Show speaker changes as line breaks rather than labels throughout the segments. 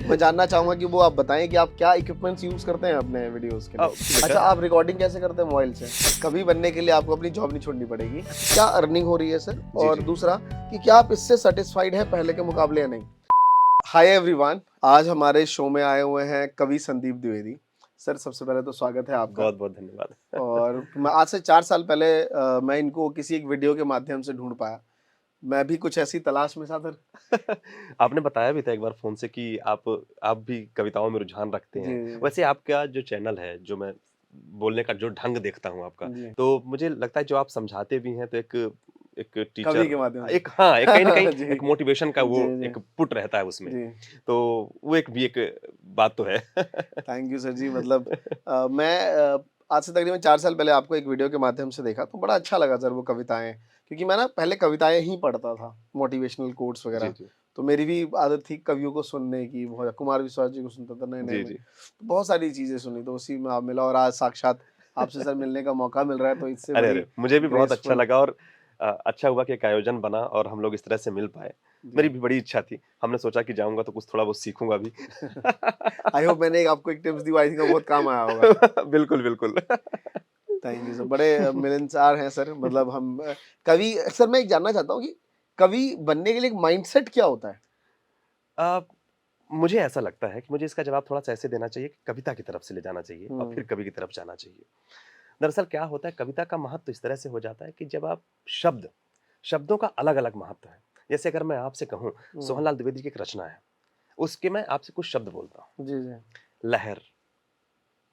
मैं जानना चाहूंगा कि वो आप बताएं कि आप क्या इक्विपमेंट्स यूज करते हैं अपने वीडियोस के लिए। अच्छा, आप रिकॉर्डिंग कैसे करते हैं मोबाइल से? कभी बनने के लिए आपको अपनी जॉब नहीं छोड़नी पड़ेगी। क्या अर्निंग हो रही है सर? और दूसरा कि क्या आप इससे सेटिस्फाइड हैं पहले के मुकाबले या नहीं? हाय एवरीवन, आज हमारे शो में आए हुए हैं कवि संदीप द्विवेदी सर। सबसे पहले तो स्वागत है आपका।
बहुत बहुत धन्यवाद।
और मैं आज से 4 साल पहले मैं इनको किसी एक वीडियो के माध्यम से ढूंढ पाया। मैं भी कुछ ऐसी तलाश में था सर।
आपने बताया भी था एक बार फोन से कि आप भी कविताओं में रुझान रखते हैं।
जी
वैसे आपका जो चैनल है, जो मैं बोलने का जो ढंग देखता हूँ आपका,
जी,
तो मुझे लगता है जो आप समझाते भी हैं तो एक एक
कवि
टीचर,
के माध्यम
एक हाँ, एक कहीं ना कहीं
से। जी
एक मोटिवेशन का वो
जी जी
एक पुट रहता है उसमें।
जी।
तो वो एक बात तो है।
थैंक यू सर जी। मतलब मैं आज से तकरीबन 4 साल पहले आपको एक वीडियो के माध्यम से देखा तो बड़ा अच्छा लगा सर वो कविताएं, क्योंकि मैं ना पहले कविताएं ही पढ़ता था, मोटिवेशनल कोट्स
जी
वगैरह।
जी
तो मेरी भी आदत थी कवियों को सुनने की, बहुत कुमार विश्वास जी को सुनता था नए नए
जी
में।
जी।
तो बहुत सारी चीज़ें सुनी, तो उसी में आप मिला और आज साक्षात आपसे सर मिलने का मौका मिल रहा है, तो इससे
अरे
बड़ी
अरे, मुझे भी बहुत अच्छा
ग्रेसफुल।
लगा और अच्छा हुआ कि एक आयोजन बना और हम लोग इस तरह से मिल पाए।
जी।
मेरी भी बड़ी इच्छा थी। हमने सोचा कि जाऊंगा तो कुछ थोड़ा बहुत सीखूंगा भी।
आई होप मैंने आपको एक टिप्स दी, आई थिंक वो बहुत काम आया होगा।
बिल्कुल बिल्कुल।
Thank you sir. बड़े मिलनसार हैं सर। मतलब हम कवि सर, मैं एक जानना चाहता हूँ कि कवि बनने के लिए एक माइंडसेट क्या होता है?
अ, मुझे ऐसा लगता है कि मुझे इसका जवाब थोड़ा सा ऐसे देना चाहिए कि कविता की तरफ से ले जाना चाहिए और फिर
हुँ,
कवि की तरफ जाना चाहिए। दरअसल क्या होता है, कविता का महत्व इस तरह से हो जाता है कि जब आप शब्दों का अलग-अलग महत्व है। जैसे अगर मैं आपसे कहूँ,
हुँ।
सोहनलाल द्विवेदी की एक रचना है, उसके मैं आपसे कुछ शब्द बोलता हूँ।
जी, जी।
लहर,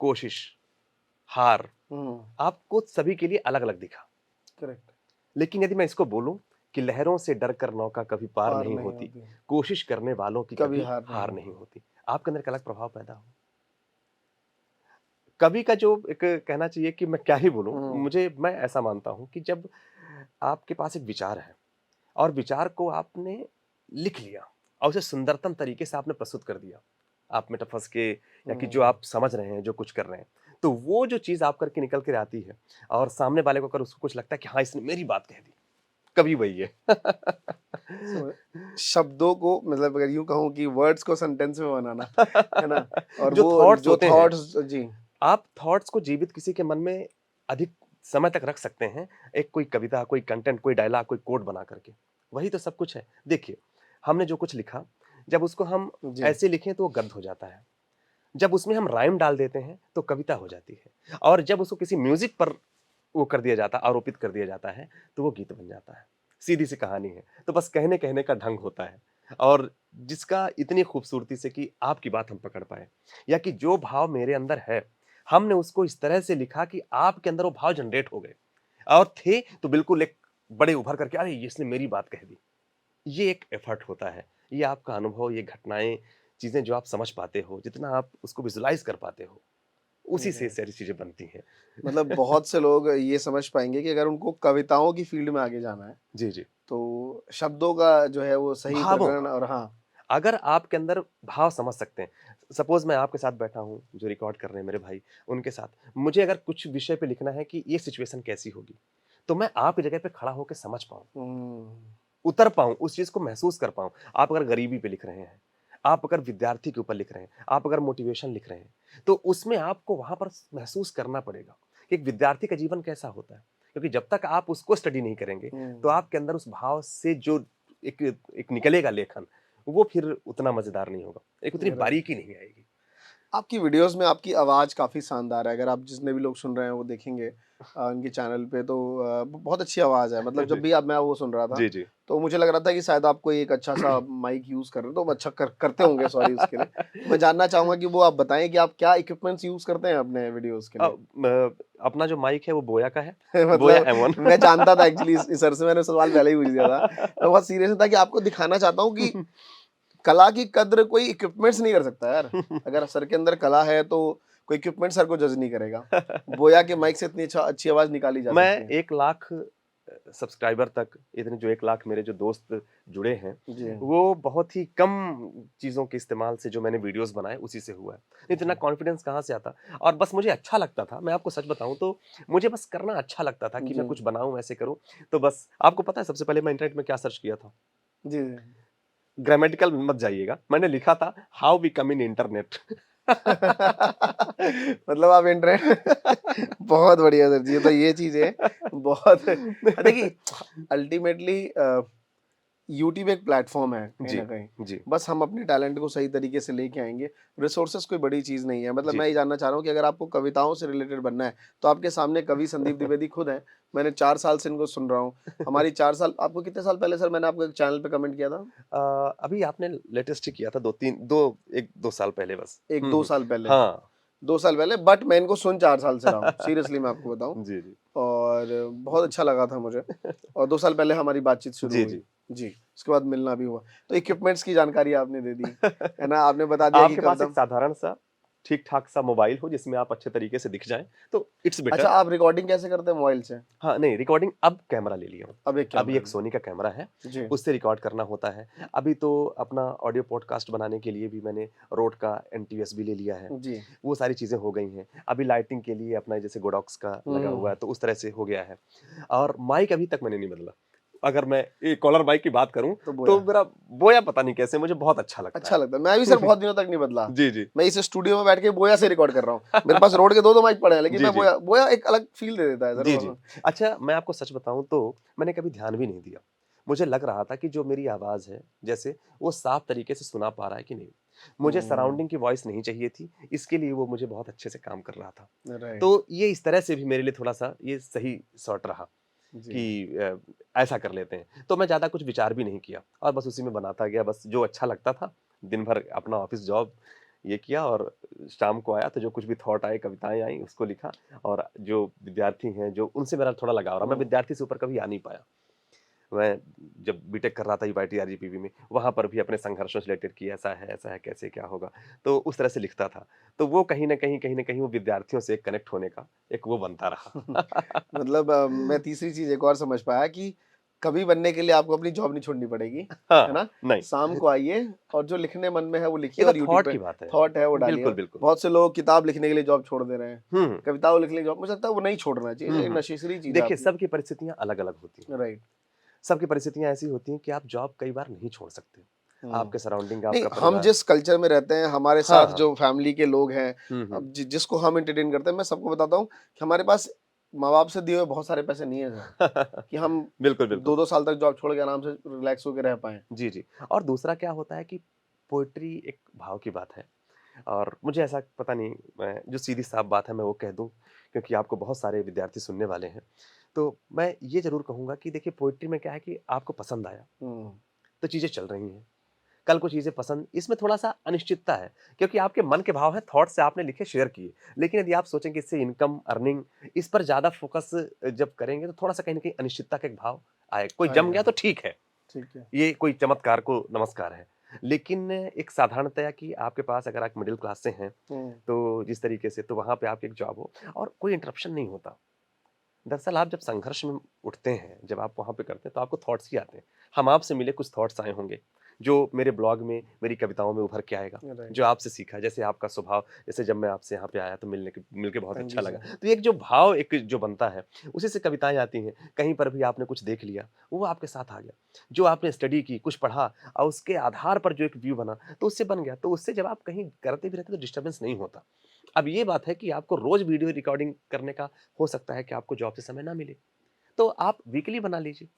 कोशिश, हार,
हुँ,
आपको सभी के लिए अलग-अलग दिखा।
करेक्ट।
लेकिन यदि मैं इसको बोलूं कि लहरों से डरकर नौका कभी पार
हार
नहीं
नहीं
होती,
होती,
कोशिश करने वालों की
कभी
कभी
हार नहीं
हार नहीं
होती।
होती, आपके अंदर एक अलग प्रभाव पैदा हो। कवि का जो एक कहना चाहिए कि मैं क्या ही बोलूं,
हुँ,
मैं ऐसा मानता हूं कि जब आपके पास एक विचार है और विचार को आपने लिख लिया और उसे सुंदरतम तरीके से आपने प्रस्तुत कर दिया, आप मेटाफर्स के या कि जो
हुँ।
आप समझ रहे हैं, जो कुछ कर रहे हैं, तो वो जो चीज आप करके निकल कर आती है और सामने वाले को अगर उसको कुछ लगता है कि हाँ इसने मेरी बात कह दी, कवि वही है।
समझ शब्दों को, मतलब अगर यूँ कहूँ कि वर्ड्स को सेंटेंस में बनाना, है ना? और
जो
वो
थॉट्स
जो
होते हैं,
थॉट्स जी,
आप थॉट्स को जीवित किसी के मन में अधिक समय तक रख सकते हैं, एक कोई कविता, कोई कंटेंट, कोई डायलॉग, कोई कोट बना करके। वही तो सब कुछ है। देखिए, हमने जो कुछ लिखा, जब उसको हम
जी।
ऐसे लिखें तो वो गद्य हो जाता है। जब उसमें हम राइम डाल देते हैं तो कविता हो जाती है। और जब उसको किसी म्यूजिक पर वो कर दिया जाता है, आरोपित कर दिया जाता है, तो वो गीत बन जाता है। सीधी सी कहानी है। तो बस कहने-कहने का ढंग होता है और जिसका इतनी खूबसूरती से कि आपकी बात हम पकड़ पाएँ या कि जो भाव मेरे अंदर है, हमने उसको इस तरह से लिखा कि आपके अंदर वो भाव जनरेट हो गए और थे तो बिल्कुल एक बड़े उभर करके, अरे! इसने मेरी बात कह दी। ये एक एफर्ट होता है। ये आपका अनुभव, ये घटनाएँ, चीज़ें जो आप समझ पाते हो, जितना आप उसको विजुअलाइज़ कर पाते हो, उसी से
जी।
सारी चीज़ें बनती हैं।
मतलब बहुत से लोग ये समझ पाएँगे कि अगर उनको कविताओं की फ़ील्ड में आगे जाना है,
जी, जी।
तो शब्दों का जो है वो सही
भावों
प्रकरण
का,
और हाँ,
अगर आपके अंदर भाव समझ सकते हैं, सपोज़ मैं आपके साथ बैठा हूँ, जो रिकॉर्ड कर रहे हैं मेरे भाई, उनके साथ, मुझे अगर कुछ विषय पे लिखना है कि ये सिचुएशन कैसी होगी, तो मैं आपकी जगह पे खड़ा होके समझ पाऊँ,
हुँ,
उतर पाऊँ, उस चीज़ को महसूस कर पाऊँ। आप अगर गरीबी पे लिख रहे हैं, आप अगर विद्यार्थी के ऊपर लिख रहे हैं, आप अगर मोटिवेशन लिख रहे हैं, तो उसमें आपको वहाँ पर महसूस करना पड़ेगा कि एक विद्यार्थी का जीवन कैसा होता है। क्योंकि जब तक आप उसको स्टडी नहीं करेंगे, तो
हुँ,
आपके अंदर उस भाव से जो एक एक निकलेगा लेखन, वो फिर उतना मज़ेदार नहीं होगा, एक उतनी
राइट।
बारीकी नहीं आएगी।
आपकी वीडियोज़ में आपकी आवाज़ काफ़ी शानदार है। अगर आप जितने भी लोग सुन रहे हैं वो देखेंगे इनके चैनल पे, तो बहुत अच्छी आवाज़ है। मतलब जब
जी।
भी अब मैं वो सुन रहा था,
जी, जी।
तो मुझे लग रहा था कि शायद आप कोई एक अच्छा-सा माइक यूज़ कर रहे हो, तो अच्छा करते होंगे, सॉरी उसके लिए। तो मैं जानना चाहूँगा कि वो आप बताएँ कि आप क्या इक्विपमेंट्स यूज़ करते हैं अपने वीडियोज़ के लिए?
म अपना जो माइक है वो बोया का है, बोया
मतलब
M1।
मैं जानता था एक्चुअली, इस सर से मैंने सवाल पहले ही पूछ दिया था। मैं बहुत सीरियस था कि आपको दिखाना चाहता हूँ कि कला की कद्र कोई इक्विपमेंट्स नहीं कर सकता यार। अगर सर के अंदर कला है तो कोई इक्विपमेंट सर को जज नहीं करेगा। बोया के माइक से इतनी अच्छी आवाज़ निकाली जा
मैं
सकती है।
1 लाख सब्सक्राइबर तक, इतने जो 1 लाख मेरे जो दोस्त जुड़े हैं,
जी,
वो बहुत ही कम चीज़ों के इस्तेमाल से जो मैंने वीडियोज़ बनाए उसी से हुआ है। इतना
जी।
कॉन्फिडेंस कहाँ से आता? और बस मुझे अच्छा लगता था, मैं आपको सच बताऊँ तो मुझे बस करना अच्छा लगता था कि
जी।
मैं कुछ बनाऊँ, ऐसे करूँ। तो बस आपको पता है सबसे पहले मैं इंटरनेट में क्या सर्च किया था?
जी, जी।
ग्रामेटिकल मत जाइएगा, मैंने लिखा था how we come in internet.
मतलब आप इंटरनेट बहुत बढ़िया सर जी, तो ये चीज़ है बहुत देखिए अल्टीमेटली यूट्यूब एक प्लेटफॉर्म है कहीं
जी,
ना कहीं।
जी,
बस हम अपने टैलेंट को सही तरीके से लेके आएंगे। रिसोर्सेस कोई बड़ी चीज़ नहीं है। मतलब
जी।
मैं ये जानना चाह रहा हूँ कि अगर आपको कविताओं से रिलेटेड बनना है तो आपके सामने कवि संदीप द्विवेदी खुद हैं। मैंने 4 साल से इनको सुन रहा हूँ। हमारी 4 साल, आपको कितने साल पहले सर मैंने आपको एक चैनल पे कमेंट किया था?
अभी आपने लेटेस्ट ही किया था 2-3 2 1-2 साल पहले बस।
एक
हुँ,
दो
हुँ।
साल पहले,
हाँ।
2 साल पहले, बट मैं इनको सुन 4 साल से रहा हूँ, सीरियसली मैं आपको बताऊँ।
जी, जी।
और बहुत अच्छा लगा था मुझे। और 2 साल पहले हमारी बातचीत शुरू
जी,
हुई।
जी।
जी, उसके बाद मिलना भी हुआ। तो इक्विपमेंट्स की जानकारी आपने दे दी, है ना? आपने बता दिया कि
आपके पास एक
कविता।
साधारण-सा, ठीक-ठाक सा मोबाइल हो जिसमें आप अच्छे तरीके से दिख जाएँ, तो इट्स
अच्छा,
बेटर।
आप रिकॉर्डिंग कैसे करते हैं मोबाइल से?
हाँ, नहीं रिकॉर्डिंग अब कैमरा ले लिया हूँ।
अब एक
अभी
कैमरा
एक
में।
सोनी का कैमरा है,
जी,
उससे रिकॉर्ड करना होता है। अभी तो अपना ऑडियो पॉडकास्ट बनाने के लिए भी मैंने रोड का एनटीएस भी ले लिया है।
जी।
वो सारी चीज़ें हो गई हैं। अभी लाइटिंग के लिए अपना जैसे गोडॉक्स का लगा हुआ
हुँ,
है, तो उस तरह से हो गया है। और माइक अभी तक मैंने नहीं बदला। अगर मैं ये कॉलर माइक की बात करूँ,
तो
तो
बोया।
मेरा बोया पता नहीं कैसे मुझे बहुत अच्छा लगता
अच्छा
है।
लगता है। मैं भी सर बहुत दिनों तक नहीं बदला।
जी, जी।
मैं इस स्टूडियो में बैठ के बोया से रिकॉर्ड कर रहा हूँ। मेरे पास रोड के 2-2 माइक पड़े हैं, लेकिन
जी,
मैं
जी।
बोया बोया एक अलग फ़ील दे देता है सर
जी, जी।
वो।
अच्छा मैं आपको सच बताऊँ तो मैंने कभी ध्यान भी नहीं दिया। मुझे लग रहा था कि जो मेरी आवाज़ है, जैसे वो साफ तरीके से सुना पा रहा है कि नहीं। मुझे
हुँ,
सराउंडिंग की वॉइस नहीं चाहिए थी, इसके लिए वो मुझे बहुत अच्छे से काम कर रहा था।
राइट।
तो ये इस तरह से भी मेरे लिए थोड़ा-सा ये सही सॉर्ट रहा
जी।
कि ऐसा कर लेते हैं। तो मैं ज़्यादा कुछ विचार भी नहीं किया और बस उसी में बनाता गया, बस जो अच्छा लगता था, दिन भर अपना ऑफ़िस जॉब ये किया और शाम को आया तो जो कुछ भी थॉट आए, कविताएँ आई उसको लिखा और जो विद्यार्थी हैं, जो उनसे मेरा थोड़ा लगाव रहा। मैं
हुँ।
विद्यार्थी से ऊपर कभी आ नहीं पाया। मैं जब बीटेक कर रहा था यूआईटी आरजीपीवी में, वहाँ पर भी अपने संघर्षों से रिलेटेड कि ऐसा है, कैसे क्या होगा? तो उस तरह से लिखता था। तो वो कहीं न कहीं वो विद्यार्थियों से कनेक्ट होने का एक वो बनता रहा।
मतलब मैं तीसरी चीज़ एक और समझ पाया कि कवि बनने के लिए आपको अपनी जॉब नहीं छोड़नी पड़ेगी, है
हाँ,
ना?
नहीं,
शाम को आइए और जो लिखने मन में है वो
ये
लिखिए
तो
और यूट्यूब
थॉट
पे
की बात है।
थॉट है वो डालिए।
बिल्कुल, बिल्कुल।
बहुत से लोग किताब लिखने के लिए जॉब छोड़ दे रहे हैं,
हुँ, हुँ।
कविताओं लिखने की जॉब, मुझे लगता है वो नहीं छोड़ना चाहिए,
हुँ,
ये
हुँ।
नशेसरी चीज़ है
देखिए,
आपकी।
सबकी परिस्थितियाँ अलग-अलग होती हैं।
राइट।
सबकी परिस्थितियाँ ऐसी होती हैं कि आप जॉब कई बार नहीं छोड़ सकते।
हुँ।
आपके सराउंडिंग,
नहीं,
आपका
हम
परिवार
जिस कल्चर में रहते हैं, हमारे
हाँ,
साथ
हाँ।
जो फैमिली के लोग हैं,
हुँ, हुँ।
अब जिसको हम एंटरटेन करते हैं, मैं सबको बताता हूँ कि हमारे पास माँ-बाप से दिए हुए बहुत सारे पैसे नहीं है सर, कि हम
बिल्कुल, बिल्कुल।
2-2 साल तक जॉब छोड़ के आराम से रिलैक्स होके रह पाएँ।
जी, जी। और दूसरा क्या होता है कि पोएट्री एक भाव की बात है और मुझे ऐसा पता नहीं मैं जो सीधी-साफ बात है मैं वो कह दूँ क्योंकि आपको बहुत सारे विद्यार्थी सुनने वाले हैं। तो मैं ये ज़रूर कहूँगा कि देखिए पोएट्री में क्या है कि आपको पसंद आया,
हुँ,
तो चीज़ें चल रही हैं। कल को चीज़ें पसंद इसमें थोड़ा-सा अनिश्चितता है क्योंकि आपके मन के भाव हैं, थॉट्स आपने लिखे, शेयर किए। लेकिन यदि आप सोचें कि इससे इनकम, अर्निंग इस पर ज़्यादा फ़ोकस जब करेंगे तो थोड़ा-सा कहीं न कहीं अनिश्चितता का एक भाव आए। कोई जम
आएगा,
गया तो ठीक है।
ठीक है।
ये कोई चमत्कार को नमस्कार है। लेकिन एक साधारणतया कि आपके पास अगर आप मिडल क्लास से हैं,
हुँ,
तो जिस तरीके से तो वहाँ पे आपकी एक जॉब हो और कोई इंटरप्शन नहीं होता। दरअसल आप जब संघर्ष में उठते हैं, जब आप वहाँ पे करते हैं, तो आपको थॉट्स ही आते हैं। हम आपसे मिले कुछ थॉट्स आए होंगे, जो मेरे ब्लॉग में, मेरी कविताओं में उभर के आएगा,
राइट।
जो आपसे सीखा। जैसे आपका स्वभाव, जैसे जब मैं आपसे यहाँ पे आया तो मिलके बहुत
हाँ
अच्छा
जी
लगा।
सर।
तो एक जो भाव एक जो बनता है, उसी से कविताएँ आती हैं। कहीं पर भी आपने कुछ देख लिया, वो आपके साथ आ गया। जो आपने स्टडी की, कुछ पढ़ा और उसके आधार पर जो एक व्यू बना, तो उससे बन गया। तो उससे जब आप कहीं करते भी रहते हैं, तो डिस्टर्बेंस नहीं होता। अब ये बात है कि आपको रोज़ वीडियो रिकॉर्डिंग करने का हो सकता है कि आपको जॉब से समय ना मिले। तो आप वीकली बना लीजिए,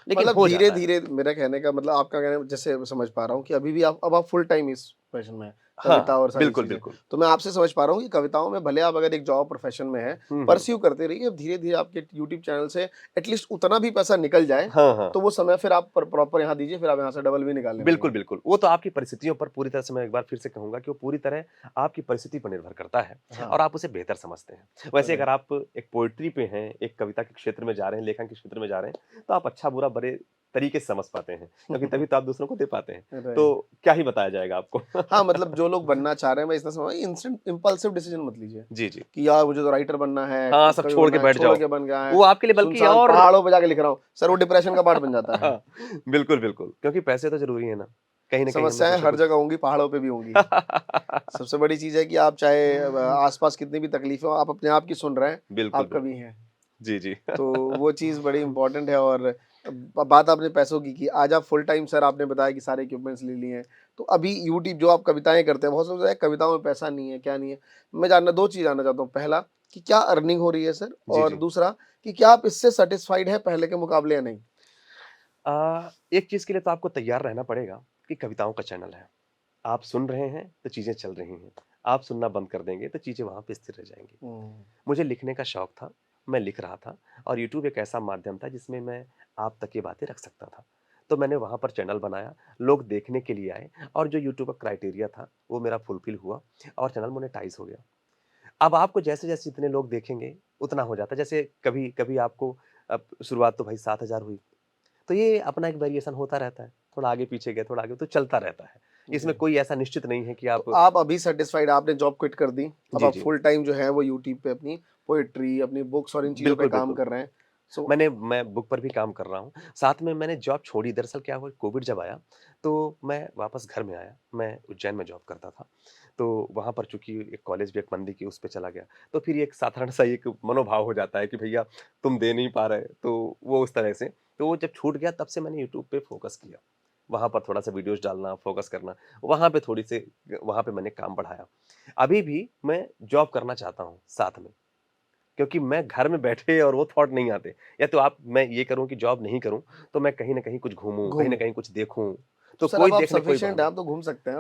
लेकिन
मतलब
हो जाता है।
धीरे-धीरे मेरा कहने का मतलब आपका कहना जैसे समझ पा रहा हूँ कि अभी भी आप अब आप फुल टाइम इस प्रोफेशन में हैं, कविता
हाँ,
और सारी
बिल्कुल,
चीज़ें।
बिल्कुल।
तो मैं आपसे समझ पा रहा हूँ कि कविताओं में भले आप अगर एक जॉब प्रोफेशन में हैं,
हुँ, हुँ।
परस्यू करते रहिए, अब धीरे-धीरे आपके यूट्यूब चैनल से एटलीस्ट उतना भी पैसा निकल जाए,
हाँ, हाँ।
तो वो समय फिर आप प्रॉपर यहाँ दीजिए, फिर आप यहाँ से डबल भी निकालने
बिल्कुल,
लगेंगे।
बिल्कुल। वो तो आपकी परिस्थितियों पर पूरी तरह से मैं एक बार फिर से कहूँगा कि वो पूरी तरह आपकी परिस्थिति पर निर्भर करता है
हाँ,
और आप उसे बेहतर समझते हैं। वैसे अगर
राइट,
आप एक पोएट्री पे हैं, एक कविता के क्षेत्र में जा रहे हैं, लेखन के क्षेत्र में जा रहे हैं, तो आप अच्छा-बुरा बड़े तरीके से समझ पाते हैं, क्योंकि तभी तो आप दूसरों को दे पाते हैं।
राइट।
तो क्या ही बताया जाएगा आपको।
हाँ, मतलब जो लोग बनना चाह रहे हैं, मैं इतना समझ इंस्टेंट इम्पल्सिव डिसीजन मत लीजिए,
जी, जी।
कि यार मुझे तो राइटर बनना है,
हाँ, सब
कवि
छोड़
बनना
के
है,
बैठ
छोड़
जाओ।
के बन गया है,
वो आपके लिए बल्कि
सुनसान
और
पहाड़ों पे जाके लिख रहा हूँ। सर वो डिप्रेशन का पार्ट बन जाता है।
हाँ, बिल्कुल, बिल्कुल। क्योंकि पैसे तो ज़रूरी है ना। कहीं न कहीं हमने
समस्याएँ
सोचा
हर
कुछ
जगह होंगी, पहाड़ों पे भी होंगी। सबसे बड़ी चीज़ है कि आप चाहे आस-पास कितनी भी तकलीफ़ें हो, आप अपने आप की सुन रहे हैं,
बिल्कुल,
आप कवि
बिल्कुल।
हैं।
जी, जी।
तो वो चीज़ बड़ी इम्पोर्टेंट है और बात आपने पैसों की आज आप फुल टाइम सर आपने बताया कि सारे इक्विपमेंट्स ले लिए हैं, तो अभी यूट्यूब जो आप कविताएँ करते हैं, बहुत से लोग कहते हैं कविताओं में पैसा नहीं है, क्या नहीं है? मैं जानना 2 चीज़ जानना चाहता हूँ, पहला कि क्या अर्निंग हो रही है सर?
जी,
और
जी।
दूसरा कि क्या आप इससे सैटिस्फाइड हैं पहले के मुकाबले या नहीं?
एक चीज़ के लिए तो आपको तैयार रहना पड़ेगा कि कविताओं का चैनल है। आप सुन रहे हैं, तो चीज़ें चल रही हैं। आप सुनना बंद कर देंगे, तो चीज़ें वहाँ पे स्थिर रह जाएँगी।
हुँ,
मुझे लिखने का शौक था, मैं लिख रहा था और यूट्यूब एक ऐसा माध्यम था जिसमें मैं आप तक ये बातें रख सकता था। तो मैंने वहाँ पर चैनल बनाया, लोग देखने के लिए आए और जो यूट्यूब का क्राइटेरिया था, वो मेरा फुलफ़िल हुआ और चैनल मोनेटाइज़ हो गया। अब आपको जैसे-जैसे जितने लोग देखेंगे, उतना हो जाता है। जैसे कभी-कभी आपको शुरुआत तो भाई 7,000 हुई, तो ये अपना एक वेरिएशन होता रहता है। थोड़ा आगे-पीछे गए, थोड़ा आगे तो चलता रहता है। इसमें
जी।
कोई ऐसा निश्चित नहीं है कि
तो
आप
आप अभी सैटिस्फाइड आपने जॉब क्विट कर दी, अब
जी,
आप
जी।
फुल टाइम जो है वो यूट्यूब पे अपनी पोएट्री, अपनी बुक्स और इन चीज़ों पे
बिल्कुल,
काम
बिल्कुल।
कर रहे हैं। सो
मैं बुक पर भी काम कर रहा हूँ। साथ में मैंने जॉब छोड़ी, दरअसल क्या हुआ कोविड जब आया, तो मैं वापस घर में आया। मैं उज्जैन में जॉब करता था। तो वहाँ पर चूँकि एक कॉलेज भी एक मंदी की उस पे चला गया। तो फिर एक साधारण सा एक मनोभाव हो जाता है कि भैया तुम दे नहीं पा रहे, तो वो उस तरह से। तो वो जब छूट गया तब से मैंने यूट्यूब पे फ़ोकस किया। वहाँ पर थोड़ा-सा वीडियोज़ डालना, फ़ोकस करना, वहाँ पे थोड़ी-सी वहाँ पे मैंने काम बढ़ाया। अभी भी मैं जॉब करना चाहता हूँ साथ में। क्योंकि मैं घर में बैठे और वो थॉट नहीं आते। या तो आप मैं ये करूँ कि जॉब नहीं करूँ, तो मैं कहीं न कहीं कुछ घूमूँ, कहीं न
घूमूँ।
कहीं कुछ देखूँ,
तो
तो
सर
कोई
अब आप
देखने कोई
सफिशिएंट हैं,
बहाना
आप तो घूम सकते हैं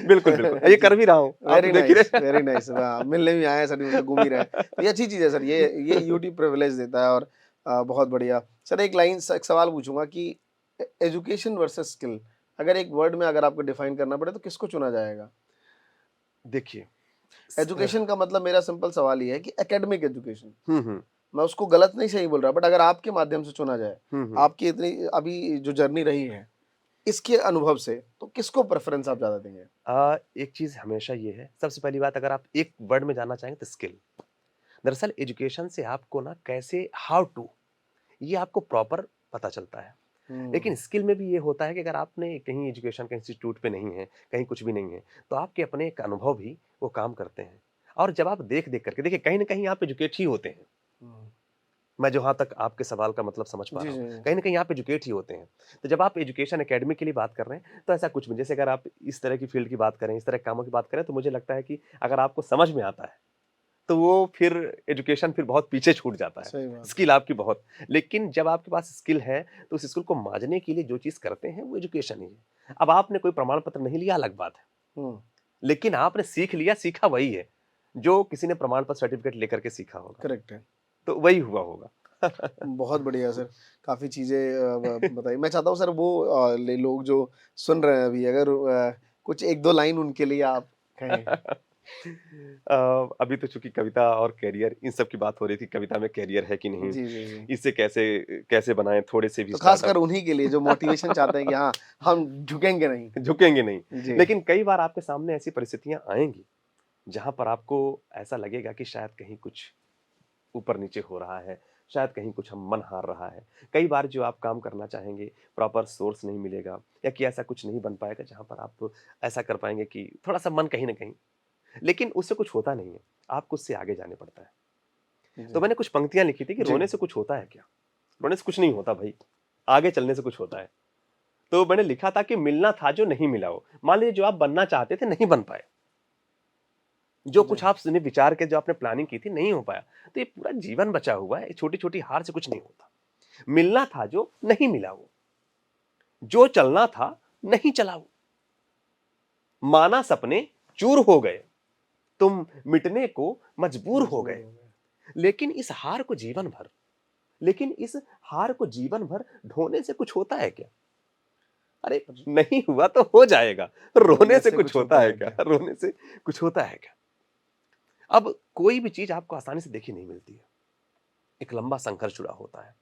बिल्कुल, बिल्कुल।
अब।
ये
जी,
कर भी रहा हूँ, आप तो देख ही रहे
वेरी नाइस वाह! मिलने भी आए हैं, सर मुझसे घूम ही रहे हैं। तो ये अच्छी चीज़ है सर, ये यूट्यूब प्रिविलेज देता है और बहुत बढ़िया। सर एक लाइन स एक सवाल पूछूँगा कि एजुकेशन वर्सेस स्किल अगर एक वर्ड में अगर आपको डिफाइन करना पड़े तो किसको चुना जाएगा?
देखिए
एजुकेशन का मतलब मेरा सिंपल सवाल ये है कि एकेडमिक एजुकेशन,
हुँ, हुँ।
मैं उसको गलत नहीं सही बोल रहा बट अगर आपके माध्यम से चुना जाए,
हुँ, हुँ।
आपकी इतनी अभी जो जर्नी रही है, इसके अनुभव से, तो किसको प्रेफ़रेंस आप ज़्यादा देंगे?
एक चीज़ हमेशा ये है, सबसे पहली बात अगर आप एक वर्ड में जानना चाहेंगे तो स्किल। दरअसल एजुकेशन से आपको ना कैसे हाउ टू ये आपको प्रॉपर पता चलता है। लेकिन
हुँ,
स्किल में भी ये होता है कि अगर आपने कहीं एजुकेशन के इंस्टीट्यूट पे नहीं है, कहीं कुछ भी नहीं है, तो आपके अपने एक अनुभव भी वो काम करते हैं। और जब आप देख-देख करके देखिए कहीं न कहीं आप एजुकेट ही होते हैं।
हुँ।
मैं जहाँ तक आपके सवाल का मतलब समझ पा
जी,
रहा हूँ,
जी, जी।
कहीं न कहीं आप एजुकेट ही होते हैं। तो जब आप एजुकेशन अकेडमी के लिए बात कर रहे हैं, तो ऐसा कुछ भी जैसे अगर आप इस तरह की फील्ड की बात करें, इस तरह के कामों की बात करें, तो मुझे लगता है कि अगर आपको समझ में आता है, तो वो फिर एजुकेशन फिर बहुत पीछे छूट जाता है।
सही बात है।
स्किल आपकी बहुत लेकिन जब आपके पास स्किल है, तो उस स्किल को माँझने के लिए जो चीज़ करते हैं, वो एजुकेशन ही है। अब आपने कोई प्रमाण पत्र नहीं लिया अलग बात है,
हुँ,
लेकिन आपने सीख लिया, सीखा वही है, जो किसी ने प्रमाण पत्र सर्टिफ़िकेट लेकर के सीखा होगा,
करेक्ट है।
तो वही हुआ होगा।
बहुत बढ़िया सर, काफ़ी चीज़ें ब बताई। मैं चाहता हूँ सर वो ले लोग जो सुन रहे हैं अभी अगर कुछ 1-2 लाइन उनके लिए आप कहें?
अभी तो चूँकि कविता और करियर इन सब की बात हो रही थी, कविता में करियर है कि नहीं?
जी, जी, जी।
इसे कैसे कैसे बनाएँ? थोड़े से भी
तो ख़ासकर
स्टार्टअप
उन्हीं के लिए जो मोटिवेशन चाहते हैं कि हाँ, हम झुकेंगे नहीं।
झुकेंगे नहीं।
जी।
लेकिन कई बार आपके सामने ऐसी परिस्थितियाँ आएँगी, जहाँ पर आपको ऐसा लगेगा कि शायद कहीं कुछ ऊपर-नीचे हो रहा है, शायद कहीं कुछ हम मन हार रहा है। कई बार जो आप काम करना चाहेंगे, प्रॉपर सोर्स नहीं मिलेगा या कि ऐसा कुछ नहीं बन पाएगा जहाँ पर आप ऐसा कर पाएँगे कि थोड़ा-सा मन कहीं न कहीं लेकिन उससे कुछ होता नहीं है, आपको उससे आगे जाने पड़ता है। तो
जी।
मैंने कुछ पंक्तियाँ लिखी थी कि
जी।
रोने से कुछ होता है क्या? रोने से कुछ नहीं होता भई, आगे चलने से कुछ होता है। तो मैंने लिखा था कि मिलना था जो नहीं मिला वो। मान लीजिए जो आप बनना चाहते थे नहीं बन पाए। जो
जी।
कुछ आपने विचार के जो आपने प्लानिंग की थी नहीं हो पाया। तो ये पूरा जीवन बचा हुआ है, छोटी-छोटी हार से कुछ नहीं होता। मिलना था जो नहीं मिला वो। जो चलना था नहीं चला वो। माना सपने चूर हो गए, तुम मिटने को मजबूर हो
मजबूर
गए।
हो गए।
लेकिन इस हार को जीवन भर लेकिन इस हार को जीवन भर ढोने से कुछ होता है क्या? अरे!
र
नहीं हुआ तो हो जाएगा। रोने
रोने
से
से
कुछ
कुछ
होता
होता
है
है
क्या?
क्या?
रोने से कुछ होता है क्या? अब कोई भी चीज़ आपको आसानी से देखी नहीं मिलती है। एक लंबा संघर्ष जुड़ा होता है।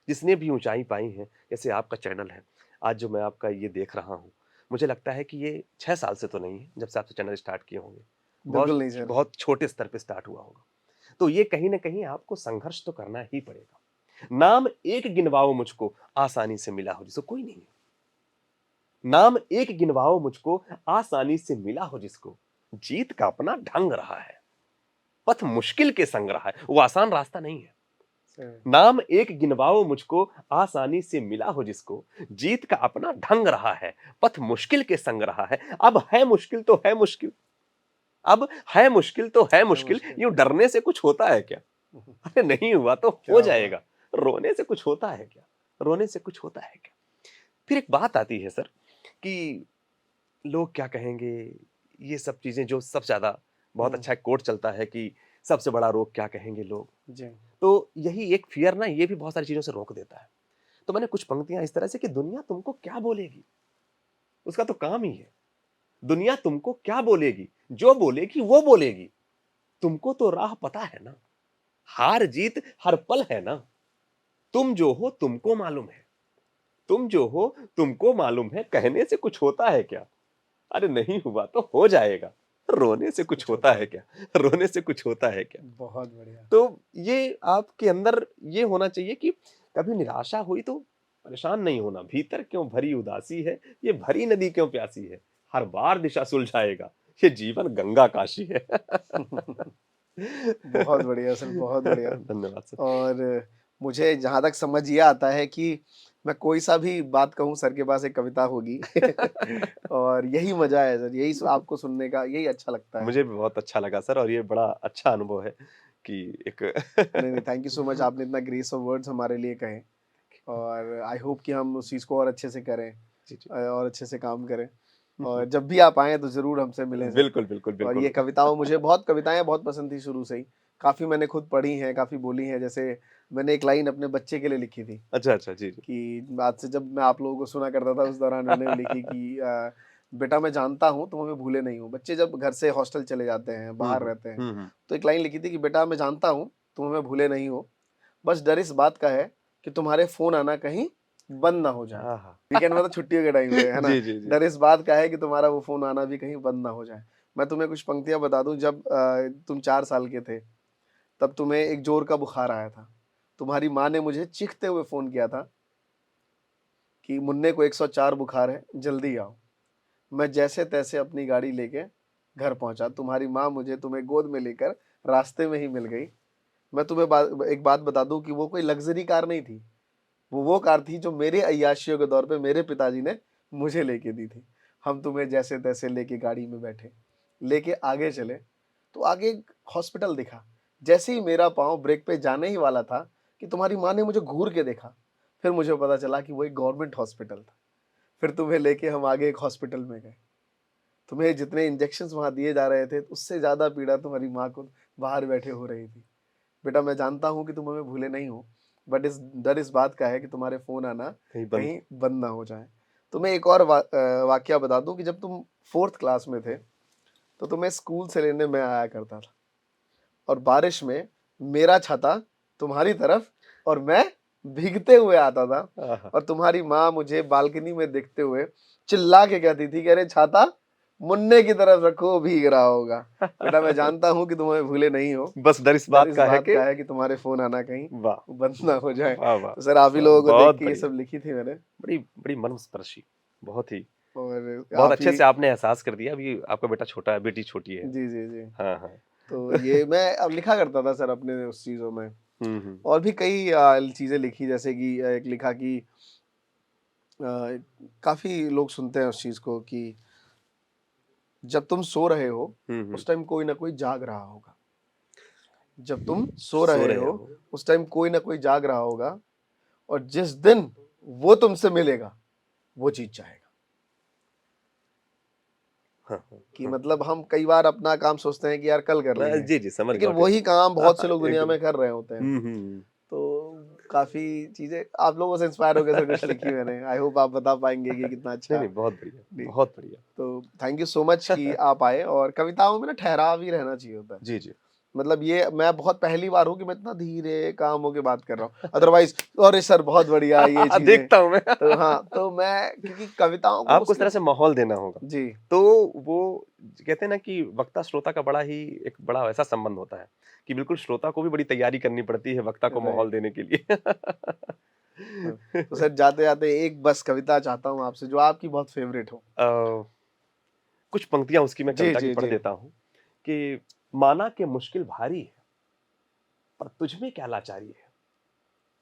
जिसने भी ऊँचाई पाई है, जैसे आपका चैनल है, आज जो मैं आपका ये देख रहा हूँ, मुझे लगता है कि ये 6 साल से तो नहीं है, जब से आपने चैनल स्टार्ट किए होंगे। बहुत
बिल्कुल नहीं सर।
बहुत छोटे स्तर पे स्टार्ट हुआ होगा। तो ये कहीं न कहीं आपको संघर्ष तो करना ही पड़ेगा। नाम एक गिनवाओ मुझको आसानी से मिला हो जिसको कोई नहीं है। नाम एक गिनवाओ मुझको आसानी से मिला हो जिसको, जीत का अपना ढंग रहा है। पथ मुश्किल के संग रहा है, वो आसान रास्ता नहीं है। नाम एक गिनवाओ मुझको, आसानी से मिला हो जिसको, जीत का अपना ढंग रहा है, पथ मुश्किल के संग रहा है। अब है मुश्किल तो है मुश्किल, अब है मुश्किल तो है मुश्किल, यूं डरने से कुछ होता है क्या? अरे नहीं हुआ तो हो जाएगा, रोने से कुछ होता है क्या? रोने से कुछ होता है क्या? फिर एक बात आती है सर कि लोग क्या कहेंगे, ये सब चीजें जो सबसे ज्यादा बहुत अच्छा एक कोट चलता है कि सबसे बड़ा रोग क्या कहेंगे लोग।
जी।
तो यही एक फियर ना, ये भी बहुत सारी चीजों से रोक देता है। तो मैंने कुछ पंक्तियां इस तरह से कि दुनिया तुमको क्या बोलेगी, उसका तो काम ही है। दुनिया तुमको क्या बोलेगी, जो बोलेगी वो बोलेगी, तुमको तो राह पता है ना, हार जीत हर पल है ना, तुम जो हो तुमको मालूम है, तुम जो हो तुमको मालूम है, कहने से कुछ होता है क्या? अरे नहीं हुआ तो हो जाएगा, रोने से कुछ होता है क्या? रोने से कुछ होता है क्या?
बहुत बढ़िया।
तो ये आपके अंदर ये होना चाहिए कि कभी निराशा हुई तो परेशान नहीं होना, भीतर क्यों भरी उदासी है, ये भरी नदी क्यों प्यासी है, हर बार दिशा सुलझाएगा, ये जीवन गंगा काशी है।
बहुत बढ़िया सर, बहुत बढ़िया।
धन्यवाद सर।
और मुझे जहाँ तक समझ ये आता है कि मैं कोई सा भी बात कहूँ सर के पास एक कविता होगी। और यही मज़ा है सर, यही आपको सुनने का यही अच्छा लगता है।
मुझे भी बहुत अच्छा लगा सर, और ये बड़ा अच्छा अनुभव है कि एक
नहीं, नहीं, थैंक यू सो मच, आपने इतना ग्रेस ऑफ वर्ड्स हमारे लिए कहे। और आई होप कि हम उस चीज़ को और अच्छे से करें,
जी, जी।
और अच्छे से काम करें। और जब भी आप आएँ तो ज़रूर हमसे मिलें सर।
बिल्कुल, बिल्कुल,
और
बिल्कुल।
ये मुझे बहुत कविताएँ बहुत पसंद थी शुरू से ही। काफ़ी मैंने खुद पढ़ी हैं, काफ़ी बोली हैं। जैसे मैंने एक लाइन अपने बच्चे के लिए लिखी थी
अच्छा, अच्छा, जी, जी।
कि आज से जब मैं आप लोगों को सुना करता था उस दौरान मैंने वो लिखी कि बेटा मैं जानता हूँ तुम हमें भूले नहीं हो। बच्चे जब घर से हॉस्टल चले जाते हैं,
हुँ,
बाहर
हुँ।
रहते हैं,
हुँ, हुँ।
तो एक लाइन लिखी थी कि बेटा मैं जानता हूँ तुम हमें भूले नहीं हो, बस डर इस बात का है कि तुम्हारे फ़ोन आना कहीं बंद ना हो जाए।
आहा!
वीकेंड में तो छुट्टियों के टाइम पे, है ना?
जी, जी, जी।
डर इस बात का है कि तुम्हारा वो फ़ोन आना भी कहीं बंद ना हो जाए। मैं तुम्हें कुछ पंक्तियाँ बता दूँ, जब तुम 4 साल के थे, तब तुम्हें एक ज़ोर का बुखार आया था। तुम्हारी माँ ने मुझे चीखते हुए फ़ोन किया था कि मुन्ने को 104 बुखार है, जल्दी आओ। मैं जैसे-तैसे अपनी गाड़ी लेके घर पहुँचा। तुम्हारी माँ मुझे तुम्हें गोद में लेकर रास्ते में ही मिल गई। मैं तुम्हें एक बात बता दूँ कि वो कोई लग्ज़री कार नहीं थी। वो कार थी जो मेरे अय्याशियों के दौर पे मेरे पिताजी ने मुझे लेके दी थी। हम तुम्हें जैसे-तैसे लेके गाड़ी में बैठे, लेके आगे चले, तो आगे एक हॉस्पिटल दिखा। जैसे ही मेरा पाँव ब्रेक पे जाने ही वाला था कि तुम्हारी माँ ने मुझे घूर के देखा। फिर मुझे पता चला कि वो एक गवर्नमेंट हॉस्पिटल था। फिर तुम्हें लेके हम आगे एक हॉस्पिटल में गए। तुम्हें जितने इंजेक्शंस वहाँ दिए जा रहे थे, उससे ज़्यादा पीड़ा तुम्हारी माँ को बाहर बैठे हो रही थी। बेटा मैं जानता हूँ कि तुम हमें भूले नहीं हो, बट इस डर इस बात का है कि तुम्हारे फ़ोन आना
कहीं बंद
कहीं बंद ना हो जाए। तुम्हें एक और वाकया बता दूँ कि जब तुम 4th क्लास में थे, तो तुम्हें स्कूल से लेने मैं आया करता था, और बारिश में मेरा छाता तुम्हारी तरफ और मैं भीगते हुए आता था,
आहा!
और तुम्हारी माँ मुझे बालकनी में देखते हुए चिल्ला के कहती थी कि अरे छाता मुन्ने की तरफ रखो, भीग रहा होगा। बेटा मैं जानता हूँ कि तुम हमें भूले नहीं हो,
बस डर इस
डर
बात
इस
का है
बात
कि
का है कि तुम्हारे फ़ोन आना कहीं
वाह!
बंद ना हो जाए।
वाह, वाह!
तो सर आप ही
वाह!
लोगों को देख
बहुत
के ये
बढ़िया।
सब लिखी थी मैंने,
बड़ी बड़ी मर्मस्पर्शी, बहुत ही
और
बहुत
आप
अच्छे
ही।
से आपने एहसास कर दिया। अभी आपका बेटा छोटा है, बेटी छोटी है।
जी, जी, जी।
हाँ, हाँ।
तो ये मैं अब लिखा करता था सर अपने उस चीज़ों में।
हुँ, हुँ।
और भी कई चीज़ें लिखी, जैसे कि एक लिखा कि काफ़ी लोग सुनते हैं उस चीज़ को कि जब तुम सो रहे हो,
हुँ, हुँ।
उस टाइम कोई ना कोई जाग रहा होगा। जब तुम सो
सो
रहे
रहे
हो,
हो।
उस टाइम कोई ना कोई जाग रहा होगा, और जिस दिन वो तुमसे मिलेगा, वो जीत जाएगा।
हाँ, हाँ,
कि
हाँ।
मतलब हम कई बार अपना काम सोचते हैं कि यार कल कर लेंगे,
जी, जी, समझ गया
लेकिन
व्हाट
वही काम
हाँ,
बहुत
हाँ,
से लोग दुनिया
एकदम।
में कर रहे होते हैं।
हुँ, हुँ।
तो काफ़ी चीज़ें आप लोगों से इंस्पायर होके सर कुछ लिखी मैंने। आई होप आप बता पाएँगे कि कितना
नहीं,
अच्छा।
नहीं, बहुत बढ़िया,
जी,
बहुत बढ़िया।
तो थैंक यू सो मच कि आप आए, और कविताओं में ना ठहराव ही रहना चाहिए होता है।
जी, जी।
मतलब ये मैं बहुत पहली बार हूँ कि मैं इतना धीरे काम होके बात कर रहा हूँ। अदरवाइज़ अरे सर बहुत बढ़िया ये चीज़ें।
देखता हूँ मैं।
तो हाँ, तो मैं क्योंकि कविताओं को
आपको उस
मोस्टली।
तरह से माहौल देना होगा।
जी,
तो वो कहते हैं ना कि वक्ता श्रोता का बड़ा ही एक बड़ा ऐसा संबंध होता है कि बिल्कुल श्रोता को भी बड़ी तैयारी करनी पड़ती है वक्ता को माहौल
राइट।
देने के लिए।
हाँ, तो सर जाते-जाते एक बस कविता चाहता हूँ आपसे जो आपकी बहुत फ़ेवरेट हो।
अ, कुछ पंक्तियाँ उसकी मैं
जी,
कविता की
जी,
पढ़
जी।
देता हूँ कि माना कि मुश्किल भारी है, पर तुझ में क्या लाचारी है।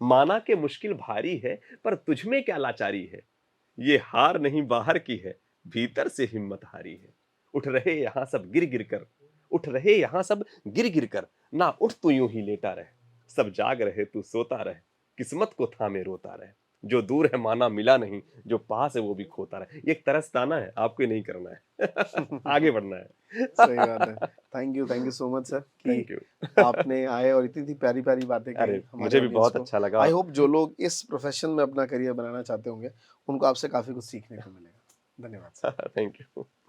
माना के मुश्किल भारी है, पर तुझ में क्या लाचारी है। ये हार नहीं बाहर की है, भीतर से हिम्मत हारी है। उठ रहे यहाँ सब गिर गिर कर, उठ रहे यहाँ सब गिर गिर कर, ना उठ तू यूं ही लेटा रहे। सब जाग रहे तू सोता रहे, किस्मत को थामे रोता रहे। जो दूर है माना मिला नहीं, जो पास है वो भी खोता रहे। ये एक तरसताना है, आपको ये नहीं करना है। आगे बढ़ना है।
सही बात है। Thank you so much sir कि
थैंक यू।
आपने आए और इतनी प्यारी प्यारी बातें कही
अरे
हमारे
मुझे भी
ऑडियंस
बहुत
को।
अच्छा लगा।
आई होप जो लोग इस प्रोफेशन में अपना करियर बनाना चाहते होंगे उनको आपसे काफी कुछ सीखने को मिलेगा। धन्यवाद सर।
Thank you.